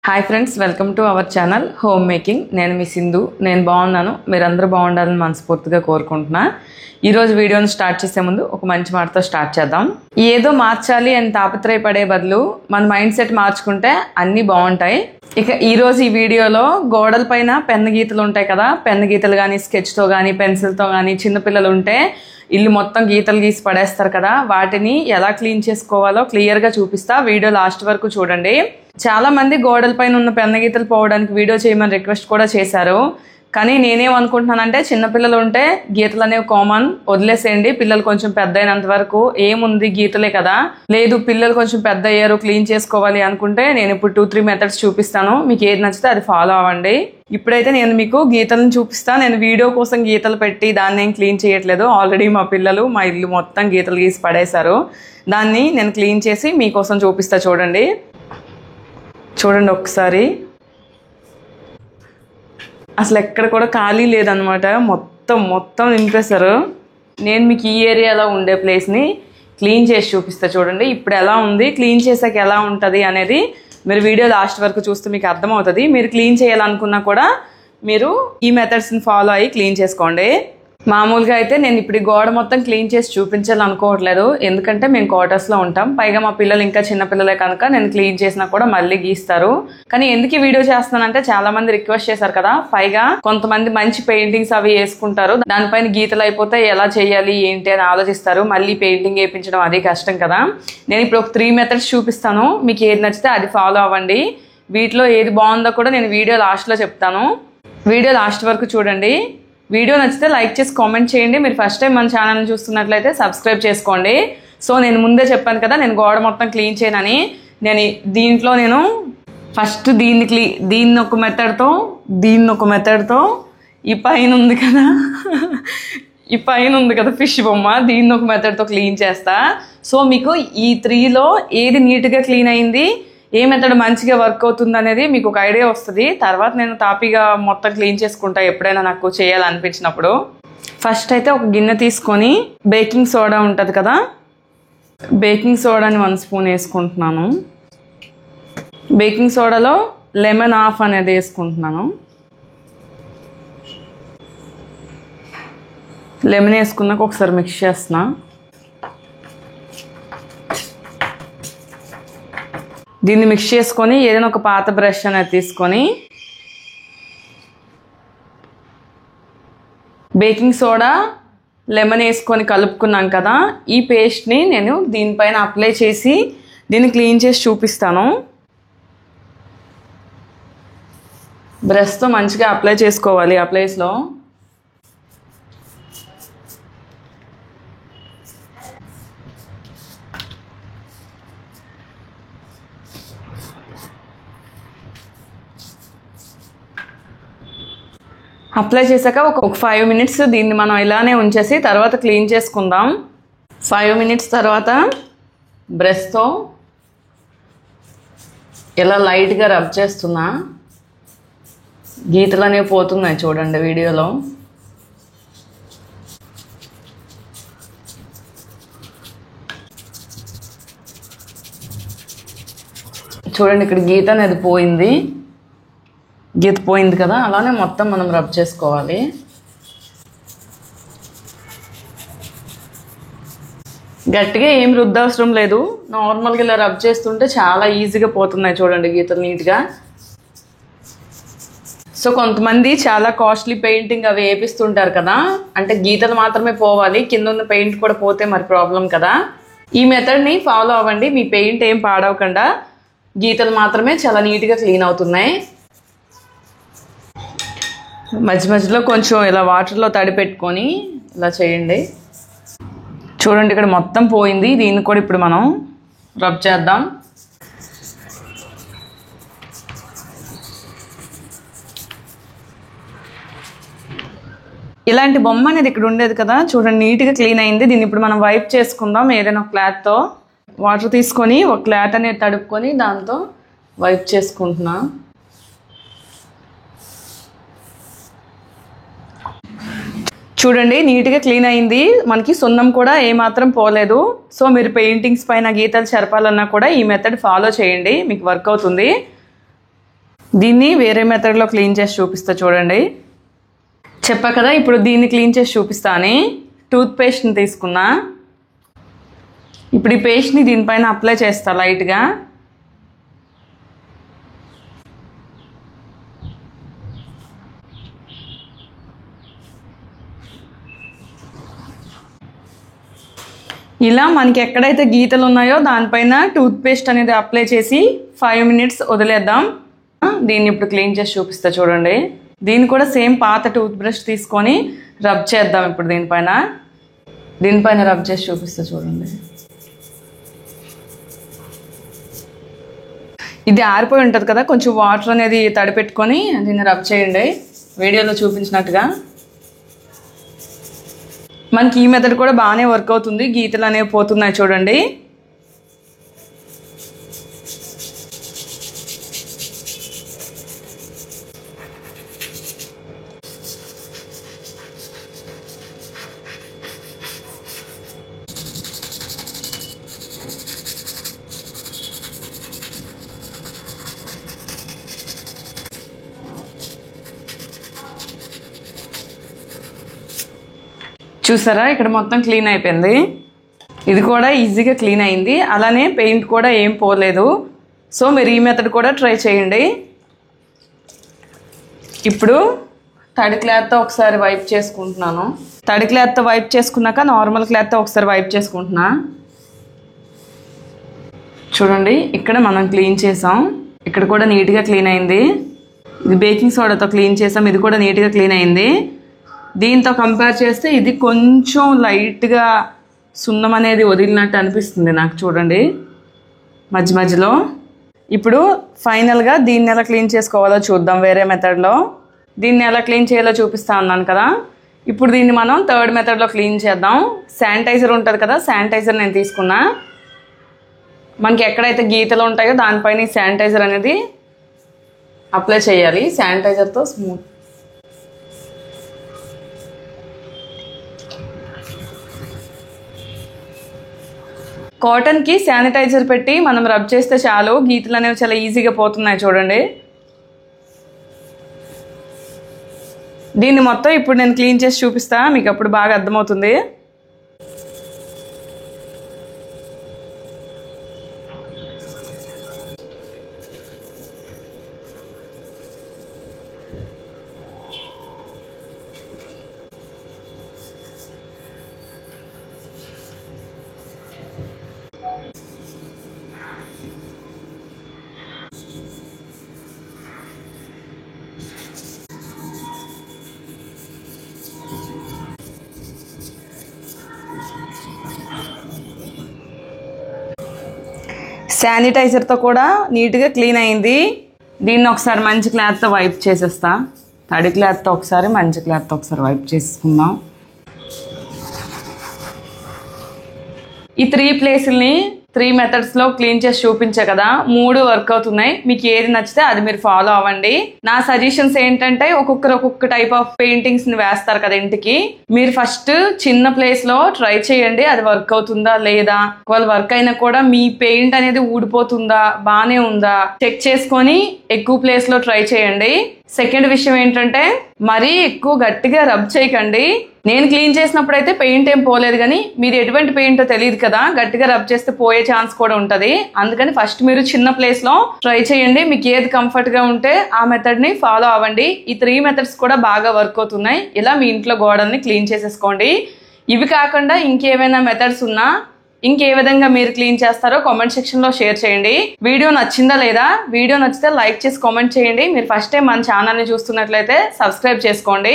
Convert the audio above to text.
Hi friends, welcome to our channel home making. నేను మీ సింధు. నేను బాగున్నాను, మీరందరూ బాగుండాలని మనస్ఫూర్తిగా కోరుకుంటున్నా. ఈరోజు వీడియోని స్టార్ట్ చేసే ముందు ఒక మంచి మాటతో స్టార్ట్ చేద్దాం. ఏదో మార్చాలి అని తాపత్రయపడే బదులు మన మైండ్ సెట్ మార్చుకుంటే అన్నీ బాగుంటాయి. ఇక ఈరోజు ఈ వీడియోలో గోడల పైన పెన్ను గీతలు ఉంటాయి కదా, పెన్ను గీతలు కానీ స్కెచ్తో కానీ పెన్సిల్తో కానీ చిన్నపిల్లలు ఉంటే ఇల్లు మొత్తం గీతలు గీసి పడేస్తారు కదా, వాటిని ఎలా క్లీన్ చేసుకోవాలో క్లియర్గా చూపిస్తా. వీడియో లాస్ట్ వరకు చూడండి. చాలా మంది గోడల పైన ఉన్న పెన్ను గీతలు పోవడానికి వీడియో చేయమని రిక్వెస్ట్ కూడా చేశారు. కానీ నేనేమనుకుంటున్నానంటే చిన్నపిల్లలు ఉంటే గీతలు అనేవి కామన్, వదిలేసేయండి. పిల్లలు కొంచెం పెద్ద అయినంత వరకు ఏముంది, గీతలే కదా. లేదు పిల్లలు కొంచెం పెద్ద అయ్యారు, క్లీన్ చేసుకోవాలి అనుకుంటే నేను ఇప్పుడు 2-3 మెథడ్స్ చూపిస్తాను. మీకు ఏది నచ్చితే అది ఫాలో అవ్వండి. ఇప్పుడైతే నేను మీకు గీతలను చూపిస్తాను. నేను వీడియో కోసం గీతలు పెట్టి దాన్ని ఏం క్లీన్ చేయట్లేదు. ఆల్రెడీ మా పిల్లలు మా ఇల్లు మొత్తం గీతలు గీసి పడేశారు. దాన్ని నేను క్లీన్ చేసి మీకోసం చూపిస్తా. చూడండి ఒకసారి. అసలు ఎక్కడ కూడా ఖాళీ లేదనమాట, మొత్తం నింపేశారు. నేను మీకు ఈ ఏరియాలో ఉండే ప్లేస్ని క్లీన్ చేసి చూపిస్తా. చూడండి ఇప్పుడు ఎలా ఉంది, క్లీన్ చేసాక ఎలా ఉంటుంది అనేది మీరు వీడియో లాస్ట్ వరకు చూస్తే మీకు అర్థమవుతుంది. మీరు క్లీన్ చేయాలనుకున్నా కూడా మీరు ఈ మెథడ్స్ని ఫాలో అయ్యి క్లీన్ చేసుకోండి. మామూలుగా అయితే నేను ఇప్పుడు గోడ మొత్తం క్లీన్ చేసి చూపించాలనుకోవట్లేదు, ఎందుకంటే మేము క్వార్టర్స్లో ఉంటాం. పైగా మా పిల్లలు ఇంకా చిన్నపిల్లలే కనుక నేను క్లీన్ చేసినా కూడా మళ్ళీ గీస్తారు. కానీ ఎందుకు ఈ వీడియో చేస్తున్నానంటే చాలా మంది రిక్వెస్ట్ చేశారు కదా. పైగా కొంతమంది మంచి పెయింటింగ్స్ అవి వేసుకుంటారు, దానిపైన గీతలు అయిపోతే ఎలా చేయాలి ఏంటి అని ఆలోచిస్తారు. మళ్ళీ పెయింటింగ్ వేయించడం అది కష్టం కదా. నేను ఇప్పుడు ఒక 3 మెథడ్స్ చూపిస్తాను. మీకు ఏది నచ్చితే అది ఫాలో అవ్వండి. వీటిలో ఏది బాగుందో కూడా నేను వీడియో లాస్ట్లో చెప్తాను. వీడియో లాస్ట్ వరకు చూడండి. వీడియో నచ్చితే లైక్ చేసి కామెంట్ చేయండి. మీరు ఫస్ట్ టైం మన ఛానల్ని చూస్తున్నట్లయితే సబ్స్క్రైబ్ చేసుకోండి. సో నేను ముందే చెప్పాను కదా నేను గోడ మొత్తం క్లీన్ చేయనని. దీంట్లో నేను ఫస్ట్ దీన్ని ఒక మెథడ్తో ఈ పైన ఉంది కదా ఫిష్ బొమ్మ, దీన్ని ఒక మెథడ్తో క్లీన్ చేస్తా. సో మీకు ఈ 3లో ఏది నీట్గా క్లీన్ అయింది, ఏ మెథడ్ మంచిగా వర్క్ అవుతుంది అనేది మీకు ఒక ఐడియా వస్తుంది. తర్వాత నేను తాపీగా మొత్తం క్లీన్ చేసుకుంటా ఎప్పుడైనా నాకు చేయాలనిపించినప్పుడు. ఫస్ట్ అయితే ఒక గిన్నె తీసుకొని బేకింగ్ సోడా ఉంటుంది కదా, బేకింగ్ సోడాని 1 స్పూన్ వేసుకుంటున్నాను. బేకింగ్ సోడాలో లెమన్ హాఫ్ అనేది వేసుకుంటున్నాను. లెమన్ వేసుకున్నాక ఒకసారి మిక్స్ చేస్తున్నా. దీన్ని మిక్స్ చేసుకొని ఏదైనా ఒక పాత బ్రష్ అనేది తీసుకొని బేకింగ్ సోడా లెమన్ వేసుకొని కలుపుకున్నాం కదా, ఈ పేస్ట్ని నేను దీనిపైన అప్లై చేసి దీన్ని క్లీన్ చేసి చూపిస్తాను. బ్రష్తో మంచిగా అప్లై చేసుకోవాలి ఆ ప్లేస్లో. అప్లై చేశాక ఒక 5 మినిట్స్ దీన్ని మనం ఇలానే ఉంచేసి తర్వాత క్లీన్ చేసుకుందాం. 5 మినిట్స్ తర్వాత బ్రష్తో ఇలా లైట్గా రబ్ చేస్తున్నా. గీతలు అనేవి పోతున్నాయి చూడండి వీడియోలో. చూడండి ఇక్కడ గీత అనేది పోయింది కదా, అలానే మొత్తం మనం రబ్ చేసుకోవాలి. గట్టిగా ఏం రుద్దవసరం లేదు, నార్మల్గా ఇలా రబ్ చేస్తుంటే చాలా ఈజీగా పోతున్నాయి చూడండి గీతలు నీట్గా. సో కొంతమంది చాలా కాస్ట్లీ పెయింటింగ్ అవి వేపిస్తుంటారు కదా, అంటే గీతలు మాత్రమే పోవాలి, కింద ఉన్న పెయింట్ కూడా పోతే మరి ప్రాబ్లం కదా. ఈ మెథడ్ని ఫాలో అవ్వండి, మీ పెయింట్ ఏం పాడవకుండా గీతలు మాత్రమే చాలా నీట్గా క్లీన్ అవుతున్నాయి. మధ్యలో కొంచెం ఇలా వాటర్లో తడి పెట్టుకొని ఇలా చేయండి. చూడండి ఇక్కడ మొత్తం పోయింది. దీన్ని కూడా ఇప్పుడు మనం రబ్ చేద్దాం. ఇలాంటి బొమ్మ అనేది ఇక్కడ ఉండేది కదా, చూడండి నీట్గా క్లీన్ అయింది. దీన్ని ఇప్పుడు మనం వైప్ చేసుకుందాం ఏదైనా ఒక క్లాత్తో. వాటర్ తీసుకొని ఒక క్లాత్ అనేది తడుపుకొని దాంతో వైప్ చేసుకుంటున్నా. చూడండి నీట్గా క్లీన్ అయింది, మనకి సున్నం కూడా ఏమాత్రం పోలేదు. సో మీరు పెయింటింగ్స్ పైన గీతలు చెరపాలన్నా కూడా ఈ మెథడ్ ఫాలో చేయండి, మీకు వర్క్ అవుతుంది. దీన్ని వేరే మెథడ్లో క్లీన్ చేసి చూపిస్తా చూడండి. చెప్పా కదా ఇప్పుడు దీన్ని క్లీన్ చేసి చూపిస్తా అని. టూత్ పేస్ట్ని తీసుకున్నా. ఇప్పుడు ఈ పేస్ట్ని దీనిపైన అప్లై చేస్తా లైట్గా. ఇలా మనకి ఎక్కడైతే గీతలు ఉన్నాయో దానిపైన టూత్ పేస్ట్ అనేది అప్లై చేసి 5 మినిట్స్ వదిలేద్దాం. దీన్ని ఇప్పుడు క్లీన్ చేసి చూపిస్తా చూడండి. దీన్ని కూడా సేమ్ పాత టూత్ బ్రష్ తీసుకొని రబ్ చేద్దాం. ఇప్పుడు దీనిపైన రబ్ చేసి చూపిస్తా చూడండి. ఇది ఆరిపోయి ఉంటుంది కదా, కొంచెం వాటర్ అనేది తడిపెట్టుకొని దీన్ని రబ్ చేయండి వీడియోలో చూపించినట్టుగా. మనకి ఈ మెథడ్ కూడా బాగానే వర్క్ అవుతుంది. గీతలు అనేవి పోతున్నాయి చూడండి. చూసారా ఇక్కడ మొత్తం క్లీన్ అయిపోయింది. ఇది కూడా ఈజీగా క్లీన్ అయింది. అలానే పెయింట్ కూడా ఏం పోలేదు. సో మీరు ఈ మెథడ్ కూడా ట్రై చేయండి. ఇప్పుడు తడి క్లాత్తో ఒకసారి వైప్ చేసుకుంటున్నాను. తడి క్లాత్తో వైప్ చేసుకున్నాక నార్మల్ క్లాత్తో ఒకసారి వైప్ చేసుకుంటున్నా. చూడండి ఇక్కడ మనం క్లీన్ చేసాం. ఇక్కడ కూడా నీట్గా క్లీన్ అయింది. ఇది బేకింగ్ సోడాతో క్లీన్ చేసాం. ఇది కూడా నీట్గా క్లీన్ అయింది. దీంతో కంపేర్ చేస్తే ఇది కొంచెం లైట్గా సున్నం అనేది వదిలినట్టు అనిపిస్తుంది నాకు చూడండి మధ్య మధ్యలో. ఇప్పుడు ఫైనల్గా దీన్ని ఎలా క్లీన్ చేసుకోవాలో చూద్దాం వేరే మెథడ్లో. దీన్ని ఎలా క్లీన్ చేయాలో చూపిస్తా అన్నాను కదా. ఇప్పుడు దీన్ని మనం థర్డ్ మెథడ్లో క్లీన్ చేద్దాం. శానిటైజర్ ఉంటుంది కదా, శానిటైజర్ నేను తీసుకున్నా. మనకి ఎక్కడైతే గీతలు ఉంటాయో దానిపైన ఈ శానిటైజర్ అనేది అప్లై చేయాలి. శానిటైజర్తో స్మూత్ కాటన్కి శానిటైజర్ పెట్టి మనం రబ్ చేస్తే చాలు, గీతలు అనేవి చాలా ఈజీగా పోతున్నాయి చూడండి. దీన్ని మొత్తం ఇప్పుడు నేను క్లీన్ చేసి చూపిస్తా, మీకు అప్పుడు బాగా అర్థమవుతుంది. శానిటైజర్తో కూడా నీట్గా క్లీన్ అయింది. దీన్ని ఒకసారి మంచి క్లాత్తో వైప్ చేసేస్తా. తడి క్లాత్తో ఒకసారి, మంచి క్లాత్తో ఒకసారి వైప్ చేసుకుందాం. ఈ 3 ప్లేసుల్ని 3 మెథడ్స్లో క్లీన్ చేసి చూపించా కదా, 3 వర్క్ అవుతున్నాయి. మీకు ఏది నచ్చితే అది మీరు ఫాలో అవ్వండి. నా సజెషన్స్ ఏంటంటే ఒక్కొక్కరు ఒక్కొక్క టైప్ ఆఫ్ పెయింటింగ్స్ని వేస్తారు కదా ఇంటికి. మీరు ఫస్ట్ చిన్న ప్లేస్లో ట్రై చేయండి, అది వర్క్ అవుతుందా లేదా. ఒకవేళ వర్క్ అయినా కూడా మీ పెయింట్ అనేది ఊడిపోతుందా, బాగానే ఉందా చెక్ చేసుకొని ఎక్కువ ప్లేస్లో ట్రై చేయండి. సెకండ్ విషయం ఏంటంటే మరీ ఎక్కువ గట్టిగా రబ్ చేయకండి. నేను క్లీన్ చేసినప్పుడు అయితే పెయింట్ ఏం పోలేదు, కానీ మీరు ఎటువంటి పెయింటో తెలియదు కదా, గట్టిగా రబ్ చేస్తే పోయే ఛాన్స్ కూడా ఉంటుంది. అందుకని ఫస్ట్ మీరు చిన్న ప్లేస్లో ట్రై చేయండి. మీకు ఏది కంఫర్ట్గా ఉంటే ఆ మెథడ్ని ఫాలో అవ్వండి. ఈ 3 మెథడ్స్ కూడా బాగా వర్క్ అవుతున్నాయి. ఇలా మీ ఇంట్లో గోడల్ని క్లీన్ చేసేసుకోండి. ఇవి కాకుండా ఇంకేమైనా మెథడ్స్ ఉన్నా ఇంకే విధంగా మీరు క్లీన్ చేస్తారో కామెంట్ సెక్షన్లో షేర్ చేయండి. వీడియో నచ్చిందా లేదా, వీడియో నచ్చితే లైక్ చేసి కామెంట్ చేయండి. మీరు ఫస్ట్ టైం మన ఛానల్ని చూస్తున్నట్లయితే సబ్స్క్రైబ్ చేసుకోండి.